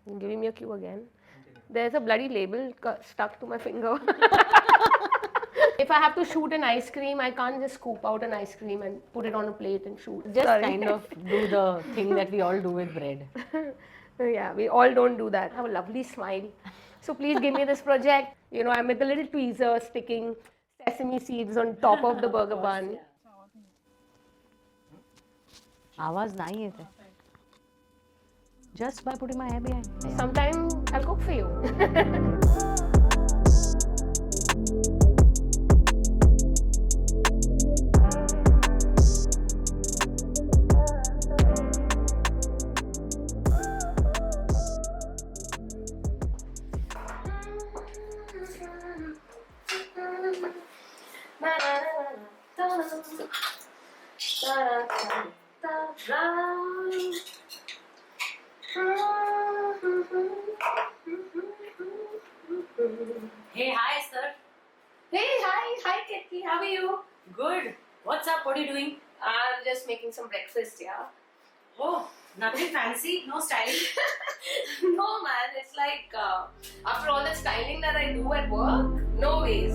You're giving me a cue again. There's a bloody label stuck to my finger. If I have to shoot an ice cream, I can't just scoop out an ice cream and put it on a plate and shoot. Just Sorry. kind of do the thing that we all do with bread. Yeah, we all don't do that. I have a lovely smile. So please give me this project. I'm with the little tweezer sticking sesame seeds on top of the burger bun. आवाज नहीं येते. Just by putting my hair behind. Sometime I'll cook for you. Hey, hi Esther. Hey, hi Ketki, how are you? Good. What's up? What are you doing? I'm just making some breakfast, yeah. Oh, nothing fancy? No styling? No man, it's like after all the styling that I do at work, no ways.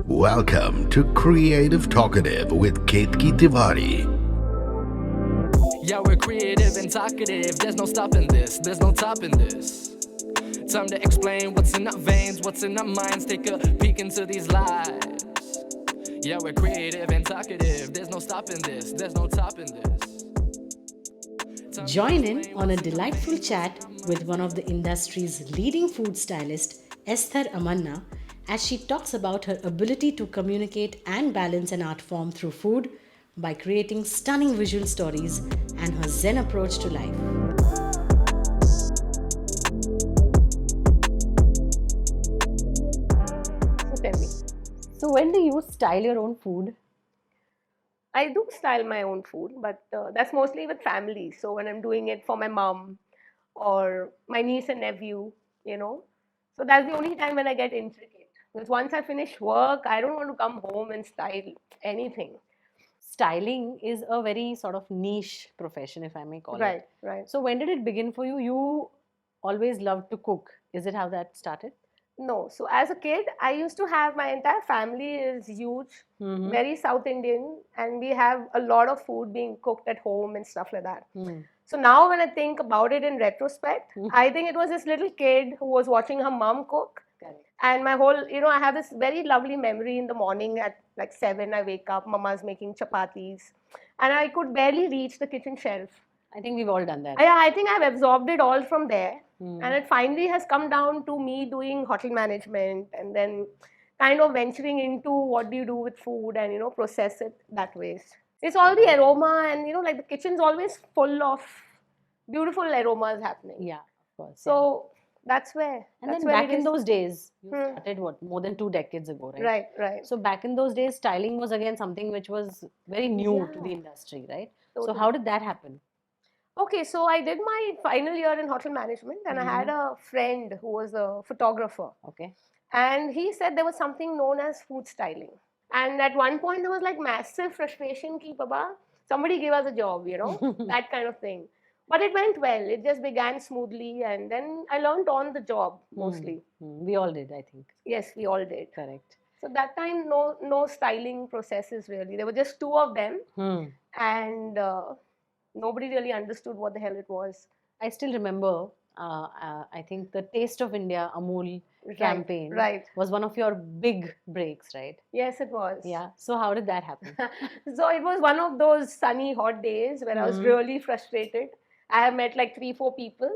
Welcome to Creative Talkative with Ketki Tewary. Yeah, we're creative and talkative. There's no stopping this. There's no topping this. Time to explain what's in our veins, what's in our minds. Take a peek into these lives. Yeah, we're creative and talkative. There's no stopping this. There's no topping this. Join in on a delightful chat with one of the industry's leading food stylist, Esther Amanna, as she talks about her ability to communicate and balance an art form through food by creating stunning visual stories and her Zen approach to life. So tell me. So when do you style your own food? I do style my own food, but that's mostly with family. So when I'm doing it for my mom or my niece and nephew. So that's the only time when I get intricate. Because once I finish work, I don't want to come home and style anything. Styling is a very sort of niche profession, if I may call Right, it. right. So when did it begin for you? You always loved to cook. Is it how that started? No, so as a kid, I used to have my entire family is huge, Mm-hmm. very South Indian, and we have a lot of food being cooked at home and stuff like that. So now when I think about it in retrospect, I think it was this little kid who was watching her mom cook. Correct. And I have this very lovely memory in the morning at like 7, I wake up, mama's making chapatis, and I could barely reach the kitchen shelf. I think we've all done that. I think I've absorbed it all from there. And it finally has come down to me doing hotel management and then kind of venturing into what do you do with food and, process it that way. It's all the aroma and, like the kitchen's always full of beautiful aromas happening. Yeah, of course. So that's where. And that's then where back it in is. those days, you started what, more than 2 decades ago, right? Right, right. So back in those days, styling was again something which was very new to the industry, right? So how did that happen? Okay, so I did my final year in hotel management and I had a friend who was a photographer. Okay. And he said there was something known as food styling. And at one point there was like massive frustration ki baba, somebody give us a job, that kind of thing. But it went well. It just began smoothly and then I learned on the job mostly. We all did, I think. Yes, we all did. Correct. So that time no styling processes really. There were just 2 of them and nobody really understood what the hell it was. I still remember, I think the Taste of India Amul campaign was one of your big breaks, right? Yes, it was. Yeah. So how did that happen? So it was one of those sunny, hot days when I was really frustrated. I have met like 3-4 people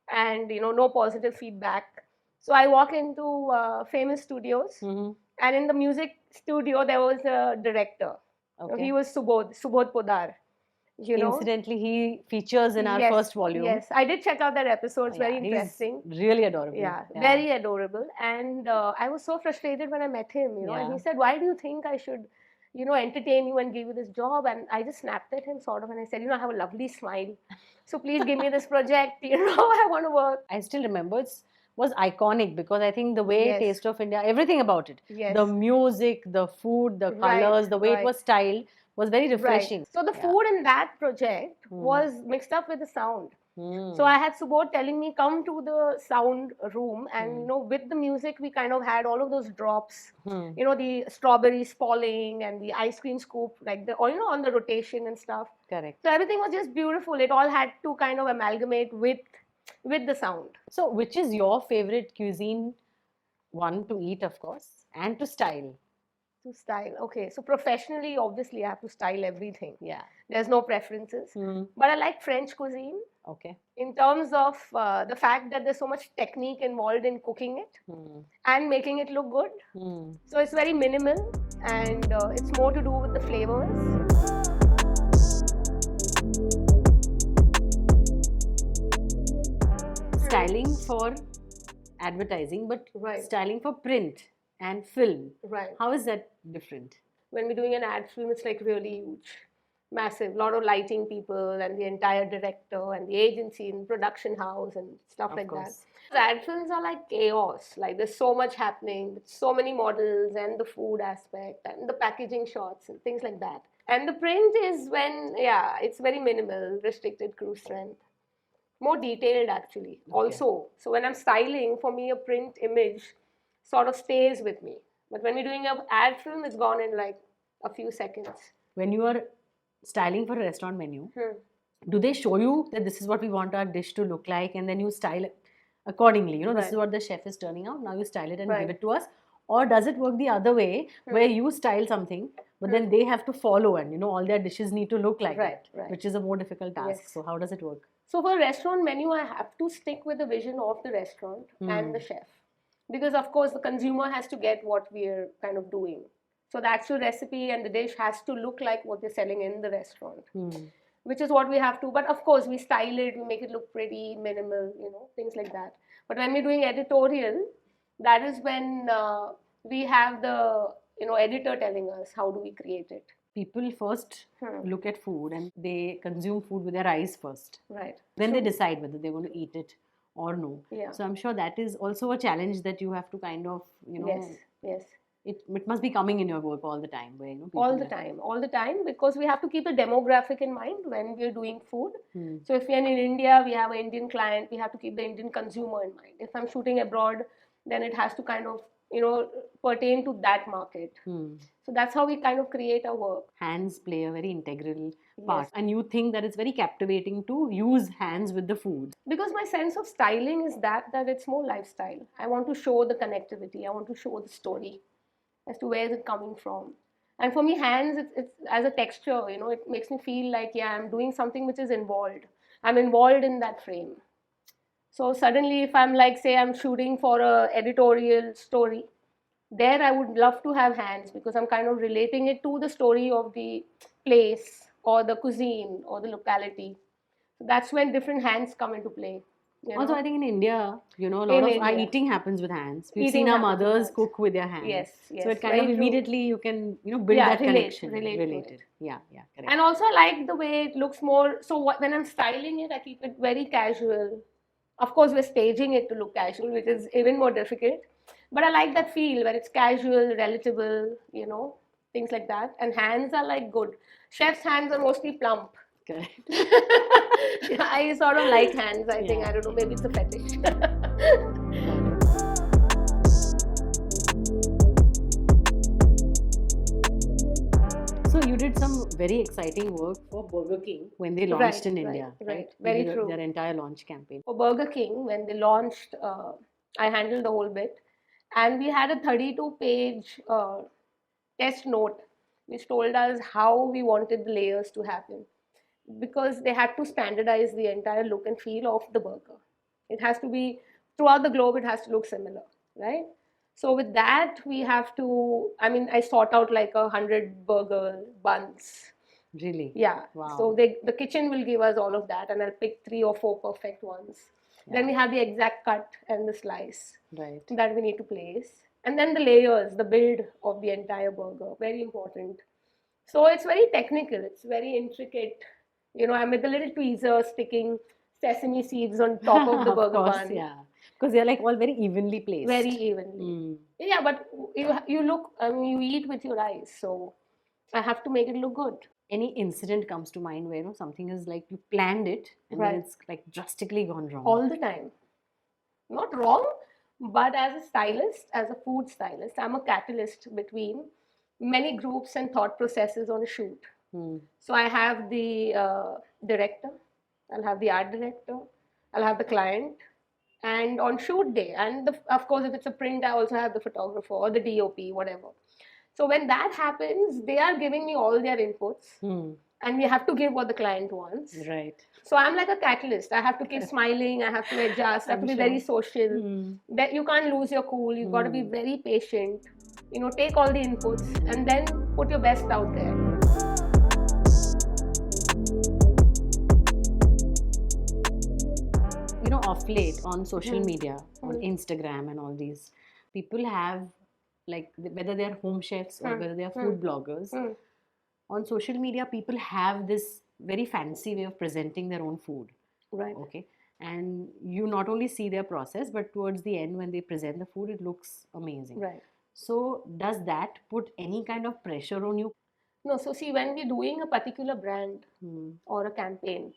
and, no positive feedback. So I walk into famous studios and in the music studio, there was a director. Okay. He was Subodh Podar. Incidentally, he features in our first volume. Yes, I did check out that episode. It's very interesting. Really adorable. Yeah, very adorable. And I was so frustrated when I met him, and he said, why do you think I should, entertain you and give you this job? And I just snapped at him sort of and I said, I have a lovely smile. So please give me this project, I want to work. I still remember it was iconic because I think the way Taste of India, everything about it, the music, the food, the colors, the way it was styled, was very refreshing. So the food in that project was mixed up with the sound. So I had Subodh telling me, come to the sound room, and with the music we kind of had all of those drops, the strawberries falling and the ice cream scoop, like or on the rotation and stuff. Correct. So everything was just beautiful. It all had to kind of amalgamate with the sound. So which is your favorite cuisine? One, to eat, of course, and to style. To style. Okay, so professionally, obviously, I have to style everything. Yeah. There's no preferences. But I like French cuisine. Okay. In terms of the fact that there's so much technique involved in cooking it and making it look good. So it's very minimal, and it's more to do with the flavors. Styling for advertising, but styling for print and film. Right. How is that different? When we're doing an ad film, it's like really huge, massive, lot of lighting people and the entire director and the agency and production house and stuff like that. The ad films are like chaos. Like there's so much happening, so many models and the food aspect and the packaging shots and things like that. And the print is when, it's very minimal, restricted crew strength. More detailed actually also. So when I'm styling, for me a print image sort of stays with me. But when we're doing an ad film, it's gone in like a few seconds. When you are styling for a restaurant menu, do they show you that this is what we want our dish to look like, and then you style it accordingly? This is what the chef is turning out. Now you style it and give it to us. Or does it work the other way, where you style something, but then they have to follow, and all their dishes need to look like that, which is a more difficult task. Yes. So how does it work? So for a restaurant menu, I have to stick with the vision of the restaurant and the chef. Because of course the consumer has to get what we're kind of doing. So the actual recipe and the dish has to look like what they're selling in the restaurant, which is what we have to. But of course we style it, we make it look pretty, minimal, things like that. But when we're doing editorial, that is when we have the editor telling us how do we create it. People first look at food and they consume food with their eyes first. Right. Then they decide whether they want to eat it or no. Yeah. So I'm sure that is also a challenge that you have to kind of, Yes. It must be coming in your work all the time. Where, all the time, because we have to keep the demographic in mind when we're doing food. So if we're in India, we have an Indian client, we have to keep the Indian consumer in mind. If I'm shooting abroad, then it has to kind of pertain to that market. So that's how we kind of create our work. Hands play a very integral part. And you think that it's very captivating to use hands with the food. Because my sense of styling is that it's more lifestyle. I want to show the connectivity. I want to show the story as to where is it coming from. And for me, hands, it's as a texture, it makes me feel like, I'm doing something which is involved. I'm involved in that frame. So suddenly if I'm like, say I'm shooting for a editorial story, there I would love to have hands, because I'm kind of relating it to the story of the place or the cuisine or the locality. So that's when different hands come into play. Also, I think in India, a lot of our eating happens with hands. We've seen our mothers cook with their hands. Yes. So it kind of immediately you can, build that connection. Related. Yeah, correct. And also I like the way it looks more. So when I'm styling it, I keep it very casual. Of course, we're staging it to look casual, which is even more difficult. But I like that feel where it's casual, relatable, things like that. And hands are like good. Chef's hands are mostly plump. Correct. I sort of like hands, I think. I don't know, maybe it's a fetish. So you did some very exciting work for Burger King when they launched in India, right? Very true. Their entire launch campaign. For Burger King, when they launched, I handled the whole bit. And we had a 32-page test note which told us how we wanted the layers to happen. Because they had to standardize the entire look and feel of the burger. It has to be, throughout the globe, it has to look similar, right? So with that, we have to, I sort out like 100 burger buns. Really? Yeah. Wow. So the kitchen will give us all of that, and I'll pick 3 or 4 perfect ones. Yeah. Then we have the exact cut and the slice that we need to place. And then the layers, the build of the entire burger, very important. So it's very technical, it's very intricate. I'm with a little tweezer sticking sesame seeds on top of the burger bun. Yeah. Because they're like all very evenly placed. Very evenly. Yeah, but you look, you eat with your eyes. So I have to make it look good. any incident comes to mind where something is like you planned it and then Right. it's like drastically gone wrong? All the time. Not wrong, but as a stylist, as a food stylist, I'm a catalyst between many groups and thought processes on a shoot. Hmm. So I have the director, I'll have the art director, I'll have the client, and on shoot day, and of course, if it's a print, I also have the photographer or the DOP, whatever. So when that happens, they are giving me all their inputs, and we have to give what the client wants. Right. So I'm like a catalyst. I have to keep smiling. I have to adjust. I have to be very social. That you can't lose your cool. You've got to be very patient. Take all the inputs and then put your best out there. Of late on social media, on Instagram and all these, people have, like, whether they're home chefs or whether they're food bloggers, on social media, people have this very fancy way of presenting their own food. Right. Okay. And you not only see their process, but towards the end, when they present the food, it looks amazing. Right. So, does that put any kind of pressure on you? No. So, see, when we're doing a particular brand or a campaign,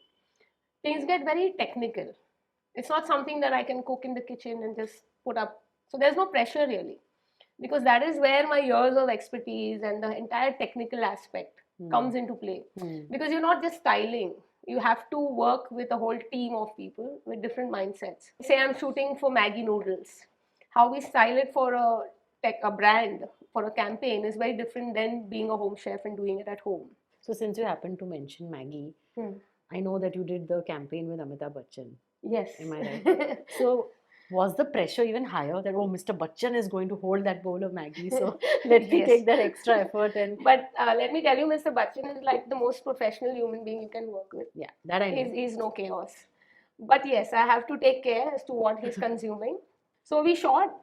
things get very technical. It's not something that I can cook in the kitchen and just put up. So, there's no pressure really, because that is where my years of expertise and the entire technical aspect comes into play. Because you're not just styling. You have to work with a whole team of people with different mindsets. Say I'm shooting for Maggi noodles. How we style it for a brand, for a campaign, is very different than being a home chef and doing it at home. So since you happen to mention Maggi, I know that you did the campaign with Amitabh Bachchan. Yes. Am I right? So was the pressure even higher that, oh, Mr. Bachchan is going to hold that bowl of Maggi, so let me take that extra effort? But let me tell you, Mr. Bachchan is like the most professional human being you can work with. Yeah, that I know. He's no chaos. But yes, I have to take care as to what he's consuming. So we shot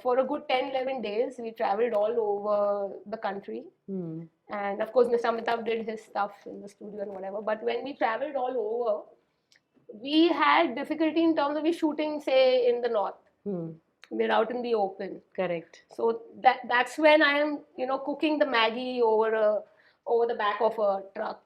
for a good 10-11 days. We traveled all over the country. And of course, Mr. Amitabh did his stuff in the studio and whatever. But when we traveled all over, we had difficulty in terms of we shooting, say, in the north. We're out in the open. Correct. So that's when I am, cooking the Maggi over the back of a truck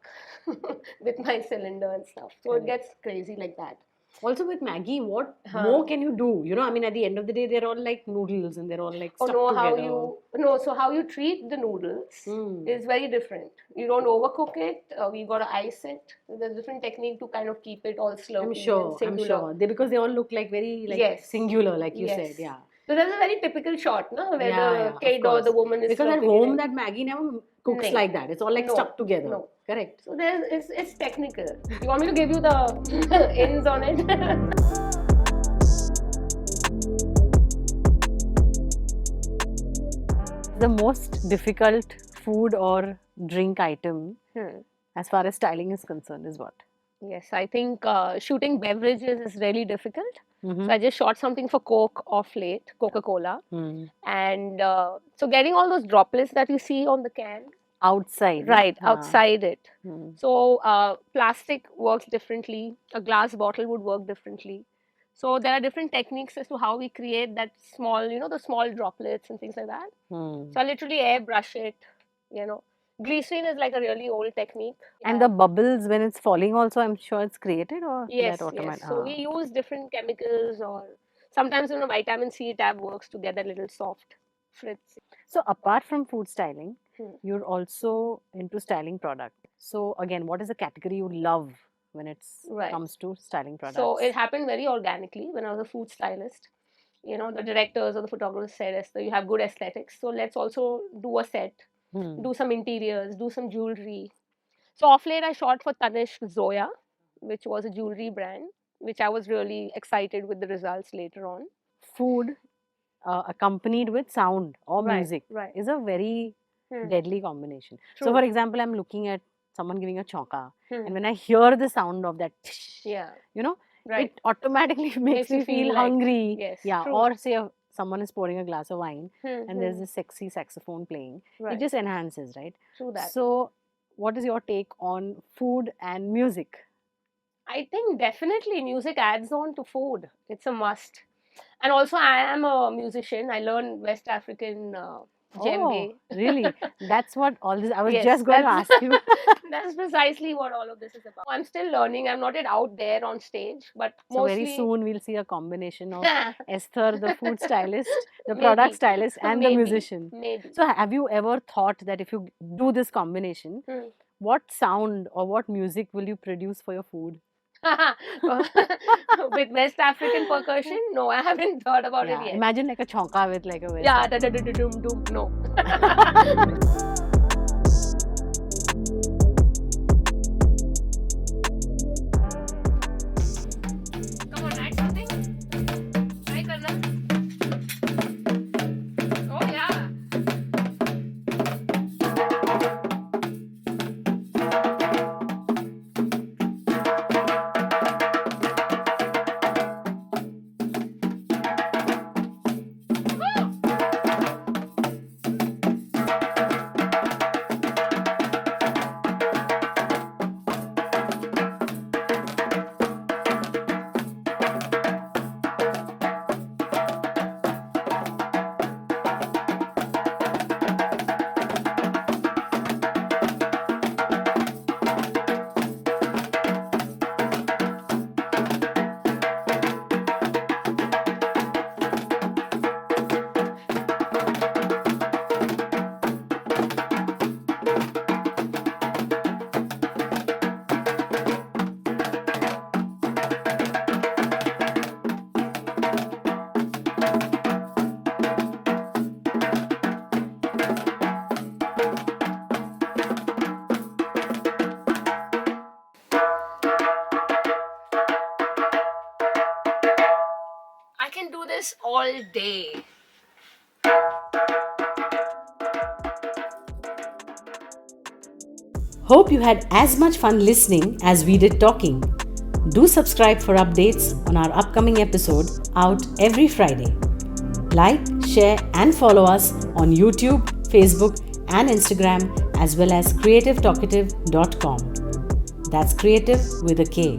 with my cylinder and stuff. So it gets crazy like that. Also with Maggi, what more can you do? I mean, at the end of the day, they're all like noodles and they're all like stuck together. So how you treat the noodles is very different. You don't overcook it. We got to ice it. There's different technique to kind of keep it all slurpy. I'm sure. Because they all look like very singular, like you said. Yeah. So there's a very typical shot, no, where the kid or the woman is. Because at home, that Maggi never cooks like that. It's all like stuck together. No. Correct. So it's technical. You want me to give you the ins on it? The most difficult food or drink item as far as styling is concerned is what? Yes, I think shooting beverages is really difficult. So I just shot something for Coke off late, Coca-Cola. And so getting all those droplets that you see on the can. Outside. Right, outside it. So plastic works differently. A glass bottle would work differently. So there are different techniques as to how we create that small, the small droplets and things like that. So I literally airbrush it, Glycerin is like a really old technique. And the bubbles, when it's falling also, I'm sure it's created, or yes, that automatic? Yes. So we use different chemicals, or sometimes vitamin C tab works to get that little soft fritz. So apart from food styling, you're also into styling product. So again, what is the category you love when it comes to styling products? So it happened very organically when I was a food stylist. The directors or the photographers said, Esther, you have good aesthetics, so let's also do a set. Do some interiors, do some jewelry. So off late I shot for Tanishq Zoya, which was a jewelry brand, which I was really excited with the results later on. Food accompanied with sound or music is a very deadly combination. True. So for example, I'm looking at someone giving a chauka, and when I hear the sound of that, it automatically makes me feel hungry. Yes, yeah. True. Or say someone is pouring a glass of wine and there's this sexy saxophone playing. It just enhances, right? True that. So what is your take on food and music? I think definitely music adds on to food. It's a must. And also I am a musician. I learned West African djembe. Really? That's what all this. I was Yes, just going to that's- ask you. That's precisely what all of this is about. I'm still learning. I'm not yet out there on stage, but So mostly very soon we'll see a combination of Esther, the food stylist, the Maybe. product stylist, and the Maybe. musician. Maybe. So have you ever thought that if you do this combination, Hmm. what sound or what music will you produce for your food? With West African percussion? No, I haven't thought about Yeah, it yet. imagine like a chonka with like a very Yeah, da-da-da-da-dum-dum. No. Come on, add something. Try karna. Oh yeah. I can do this all day. Hope you had as much fun listening as we did talking. Do subscribe for updates on our upcoming episode out every Friday. Like, share, and follow us on YouTube, Facebook, and Instagram, as well as creativetalkative.com. That's creative with a K.